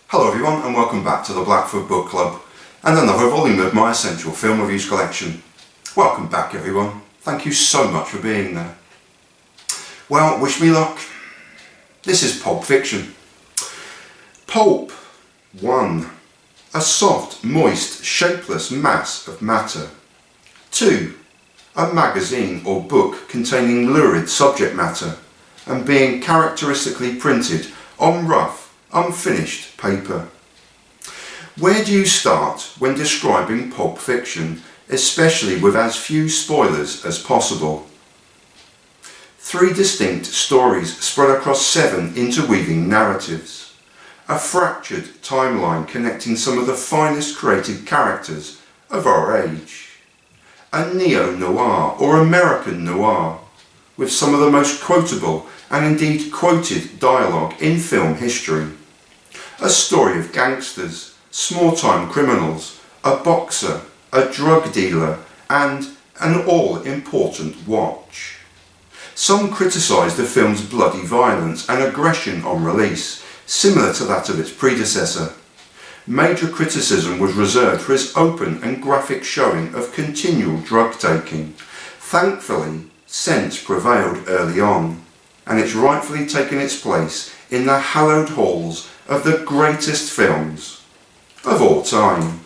Hello everyone and welcome back to the Blackfoot Book Club and another volume of my essential film reviews collection. Welcome back everyone, thank you so much for being there. Well, wish me luck. This is Pulp Fiction. Pulp 1. A soft, moist, shapeless mass of matter. 2. A magazine or book containing lurid subject matter and being characteristically printed on rough, unfinished paper. Where do you start when describing Pulp Fiction, especially with as few spoilers as possible? 3 distinct stories spread across 7 interweaving narratives. A fractured timeline connecting some of the finest created characters of our age. A neo-noir or American noir, with some of the most quotable and indeed quoted dialogue in film history. A story of gangsters, small-time criminals, a boxer, a drug dealer, and an all-important watch. Some criticised the film's bloody violence and aggression on release, similar to that of its predecessor. Major criticism was reserved for its open and graphic showing of continual drug-taking. Thankfully, sense prevailed early on, and it's rightfully taken its place in the hallowed halls of the greatest films of all time.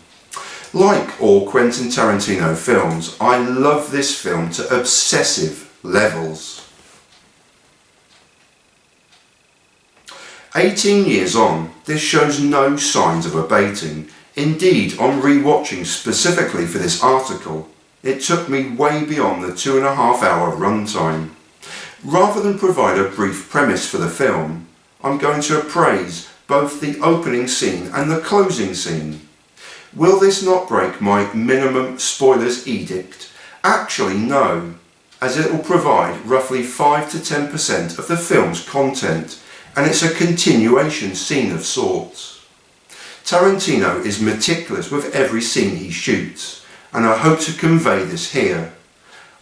Like all Quentin Tarantino films, I love this film to obsessive levels. 18 years on, this shows no signs of abating. Indeed, on re-watching specifically for this article, it took me way beyond the 2.5-hour runtime. Rather than provide a brief premise for the film, I'm going to appraise both the opening scene and the closing scene. Will this not break my minimum spoilers edict? Actually no, as it will provide roughly 5 to 10% of the film's content, and it's a continuation scene of sorts. Tarantino is meticulous with every scene he shoots, and I hope to convey this here.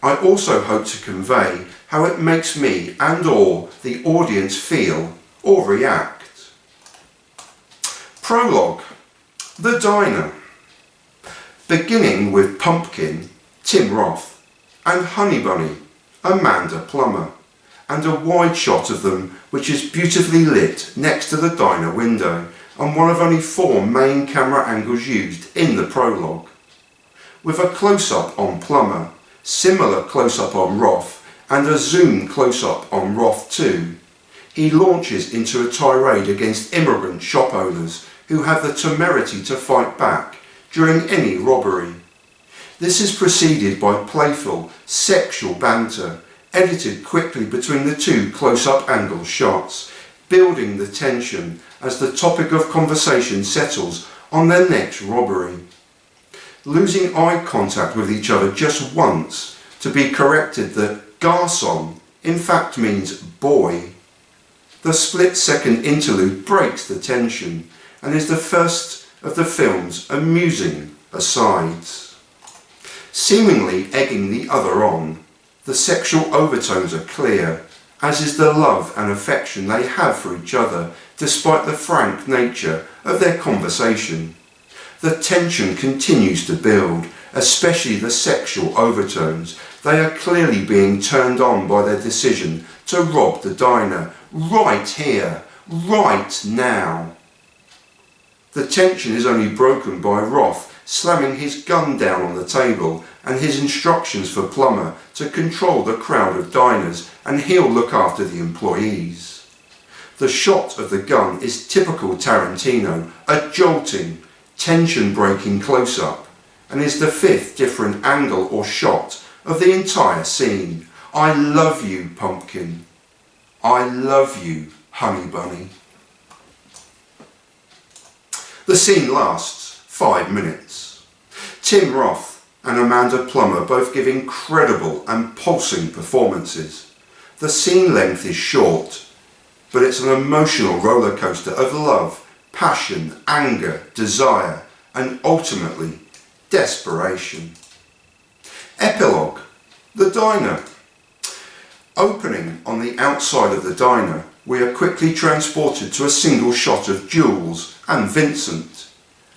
I also hope to convey how it makes me and or the audience feel or react. Prologue. The diner. Beginning with Pumpkin, Tim Roth, and Honey Bunny, Amanda Plummer, and a wide shot of them which is beautifully lit next to the diner window and one of only 4 main camera angles used in the prologue. With a close-up on Plummer, similar close-up on Roth, and a zoom close-up on Roth too, he launches into a tirade against immigrant shop owners who have the temerity to fight back during any robbery. This is preceded by playful, sexual banter, edited quickly between the 2 close-up angle shots, building the tension as the topic of conversation settles on their next robbery. Losing eye contact with each other just once to be corrected that garçon in fact means boy. The split-second interlude breaks the tension and is the first of the film's amusing asides. Seemingly egging the other on, the sexual overtones are clear, as is the love and affection they have for each other despite the frank nature of their conversation. The tension continues to build, especially the sexual overtones. They are clearly being turned on by their decision to rob the diner, right here, right now. The tension is only broken by Roth slamming his gun down on the table and his instructions for Plummer to control the crowd of diners and he'll look after the employees. The shot of the gun is typical Tarantino, a jolting, tension-breaking close-up, and is the 5th different angle or shot of the entire scene. I love you, Pumpkin. I love you, Honey Bunny. The scene lasts 5 minutes. Tim Roth and Amanda Plummer both give incredible and pulsing performances. The scene length is short, but it's an emotional roller coaster of love, passion, anger, desire, and ultimately desperation. Epilogue. The diner. Opening on the outside of the diner we are quickly transported to a single shot of Jules and Vincent,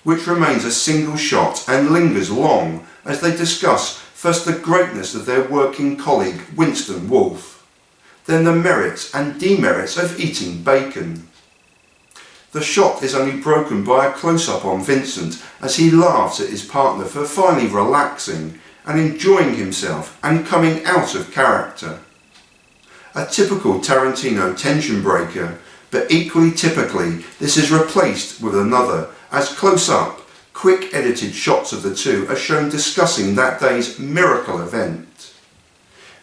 which remains a single shot and lingers long as they discuss first the greatness of their working colleague Winston Wolfe, then the merits and demerits of eating bacon. The shot is only broken by a close-up on Vincent as he laughs at his partner for finally relaxing and enjoying himself and coming out of character. A typical Tarantino tension breaker, but equally typically this is replaced with another as close-up, quick edited shots of the two are shown discussing that day's miracle event.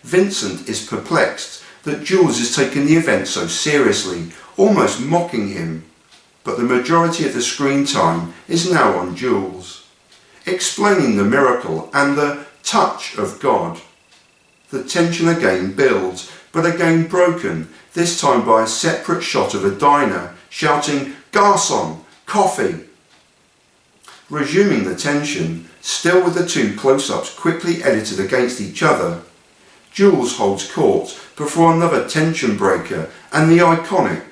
Vincent is perplexed that Jules is taking the event so seriously, almost mocking him, but the majority of the screen time is now on Jules, explaining the miracle and the touch of God. The tension again builds, but again broken, this time by a separate shot of a diner shouting, "Garçon, coffee!" Resuming the tension, still with the two close-ups quickly edited against each other, Jules holds court before another tension breaker and the iconic,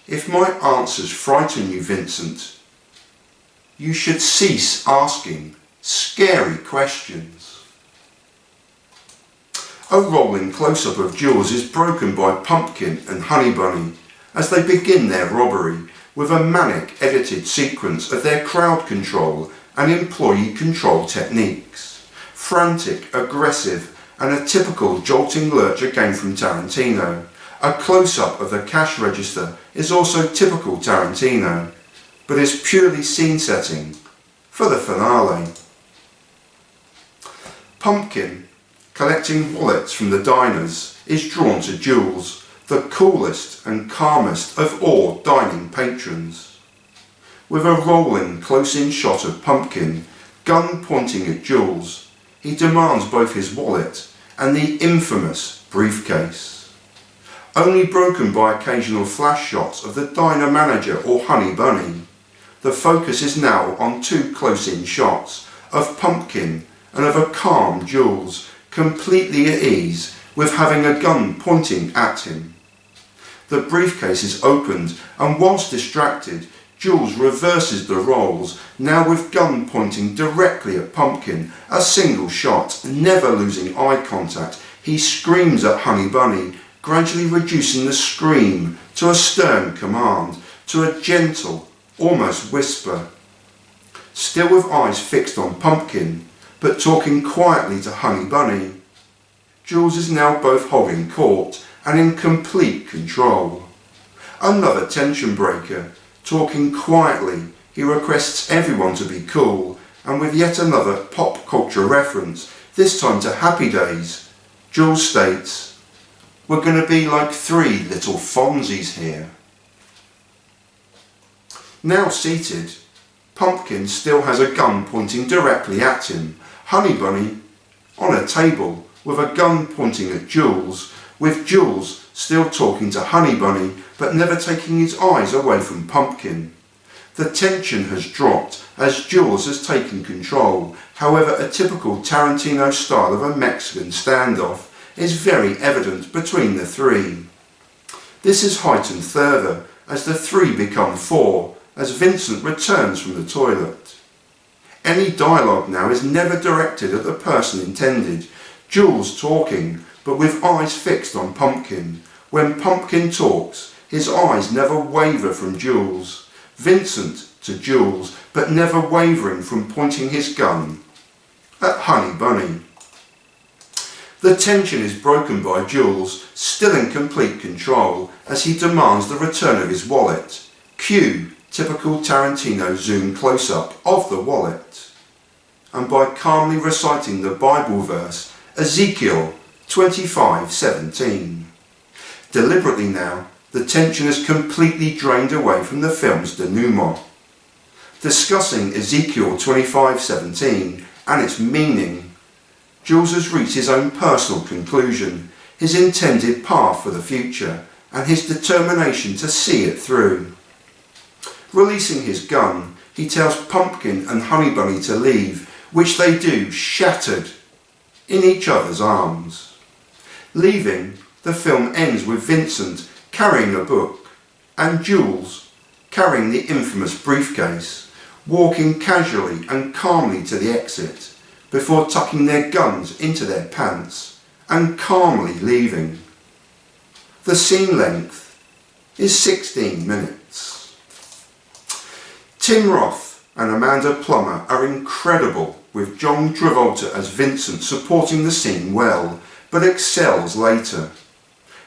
"If my answers frighten you, Vincent, you should cease asking scary questions." A rolling close-up of Jules is broken by Pumpkin and Honey Bunny as they begin their robbery with a manic edited sequence of their crowd control and employee control techniques. Frantic, aggressive and a typical jolting lurch again from Tarantino. A close-up of the cash register is also typical Tarantino, but is purely scene setting for the finale. Pumpkin, collecting wallets from the diners, is drawn to Jules, the coolest and calmest of all dining patrons. With a rolling close-in shot of Pumpkin, gun pointing at Jules, he demands both his wallet and the infamous briefcase. Only broken by occasional flash shots of the diner manager or Honey Bunny, the focus is now on two close-in shots of Pumpkin and of a calm Jules, completely at ease with having a gun pointing at him. The briefcase is opened and whilst distracted, Jules reverses the roles, now with gun pointing directly at Pumpkin, a single shot, never losing eye contact. He screams at Honey Bunny, gradually reducing the scream to a stern command, to a gentle, almost whisper. Still with eyes fixed on Pumpkin, but talking quietly to Honey Bunny. Jules is now both holding court and in complete control. Another tension breaker. Talking quietly, he requests everyone to be cool, and with yet another pop culture reference, this time to Happy Days, Jules states, "We're going to be like three little Fonzies here." Now seated, Pumpkin still has a gun pointing directly at him. Honey Bunny on a table with a gun pointing at Jules, with Jules still talking to Honey Bunny but never taking his eyes away from Pumpkin. The tension has dropped as Jules has taken control. However, a typical Tarantino style of a Mexican standoff is very evident between the three. This is heightened further as the three become four as Vincent returns from the toilet. Any dialogue now is never directed at the person intended. Jules talking, but with eyes fixed on Pumpkin. When Pumpkin talks, his eyes never waver from Jules. Vincent to Jules, but never wavering from pointing his gun at Honey Bunny. The tension is broken by Jules, still in complete control, as he demands the return of his wallet. Cue typical Tarantino zoom close-up of the wallet. And by calmly reciting the Bible verse, Ezekiel 25:17. Deliberately now, the tension is completely drained away from the film's denouement. Discussing Ezekiel 25:17 and its meaning, Jules has reached his own personal conclusion, his intended path for the future, and his determination to see it through. Releasing his gun, he tells Pumpkin and Honey Bunny to leave, which they do, shattered in each other's arms. Leaving, the film ends with Vincent carrying a book, and Jules, carrying the infamous briefcase, walking casually and calmly to the exit before tucking their guns into their pants and calmly leaving. The scene length is 16 minutes. Tim Roth and Amanda Plummer are incredible, with John Travolta as Vincent supporting the scene well, but excels later.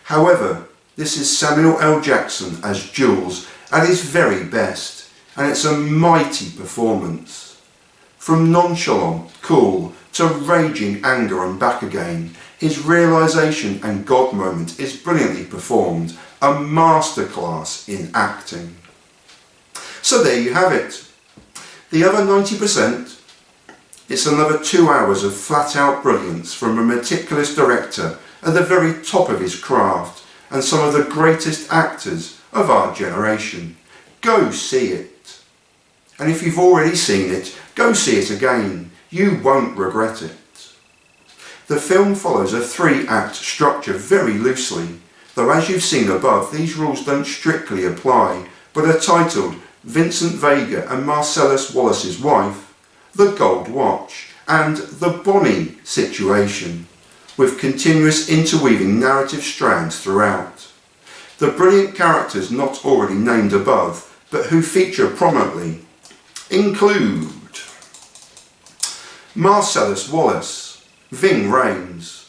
However, this is Samuel L. Jackson as Jules at his very best, and it's a mighty performance. From nonchalant, cool, to raging anger and back again, his realisation and God moment is brilliantly performed, a masterclass in acting. So there you have it. The other 90%, it's another 2 hours of flat-out brilliance from a meticulous director at the very top of his craft and some of the greatest actors of our generation. Go see it. And if you've already seen it, go see it again. You won't regret it. The film follows a 3-act structure very loosely, though as you've seen above, these rules don't strictly apply, but are titled Vincent Vega and Marcellus Wallace's Wife, The Gold Watch, and The Bonnie Situation, with continuous interweaving narrative strands throughout. The brilliant characters not already named above, but who feature prominently, include Marcellus Wallace, Ving Rhames,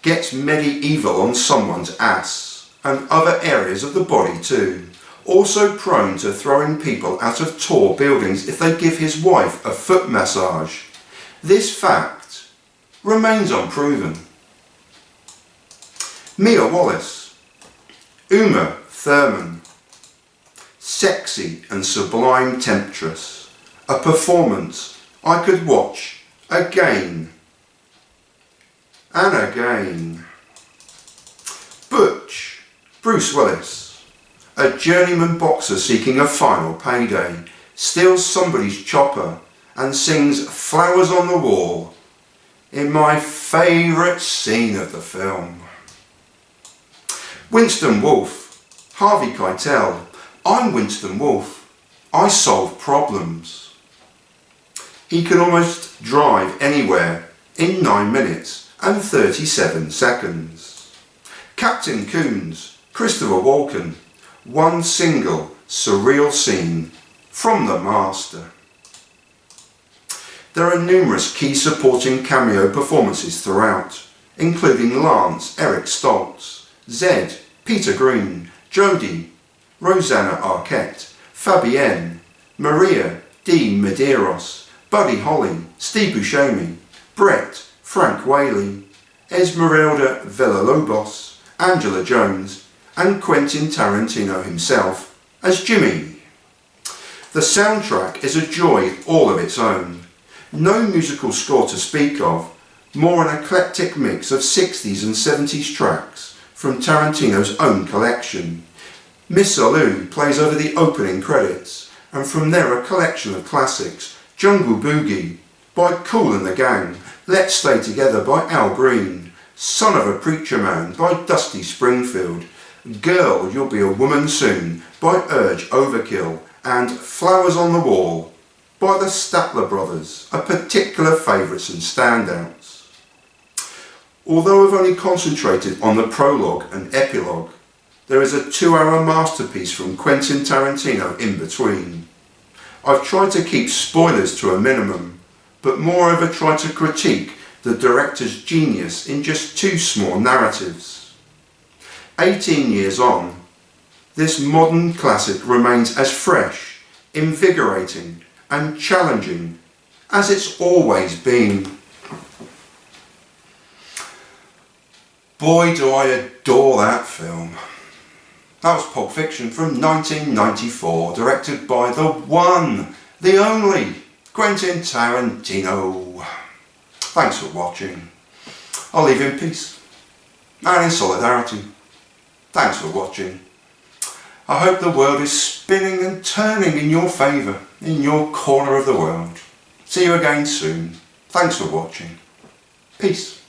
gets medieval on someone's ass, and other areas of the body too. Also prone to throwing people out of tall buildings if they give his wife a foot massage. This fact remains unproven. Mia Wallace, Uma Thurman, sexy and sublime temptress, a performance I could watch again and again. Butch, Bruce Willis, a journeyman boxer seeking a final payday, steals somebody's chopper and sings Flowers on the Wall in my favourite scene of the film. Winston Wolfe, Harvey Keitel, I'm Winston Wolfe, I solve problems. He can almost drive anywhere in 9 minutes and 37 seconds. Captain Coons, Christopher Walken, one single surreal scene from The Master. There are numerous key supporting cameo performances throughout, including Lance, Eric Stoltz, Zed, Peter Green, Jodie, Rosanna Arquette, Fabienne, Maria Di Medeiros, Buddy Holly, Steve Buscemi, Brett, Frank Whaley, Esmeralda Villalobos, Angela Jones, and Quentin Tarantino himself as Jimmy. The soundtrack is a joy all of its own. No musical score to speak of, more an eclectic mix of 60s and 70s tracks from Tarantino's own collection. Miss Alou plays over the opening credits, and from there a collection of classics: Jungle Boogie by Kool and the Gang, Let's Stay Together by Al Green, Son of a Preacher Man by Dusty Springfield, Girl, You'll Be a Woman Soon by Urge Overkill, and Flowers on the Wall by the Statler Brothers, are particular favourites and standouts. Although I've only concentrated on the prologue and epilogue, there is a 2-hour masterpiece from Quentin Tarantino in between. I've tried to keep spoilers to a minimum, but moreover tried to critique the director's genius in just 2 small narratives. 18 years on, this modern classic remains as fresh, invigorating and challenging as it's always been. Boy, do I adore that film. That was Pulp Fiction from 1994, directed by the one, the only, Quentin Tarantino. Thanks for watching. I'll leave you in peace and in solidarity. Thanks for watching. I hope the world is spinning and turning in your favour, in your corner of the world. See you again soon. Thanks for watching. Peace.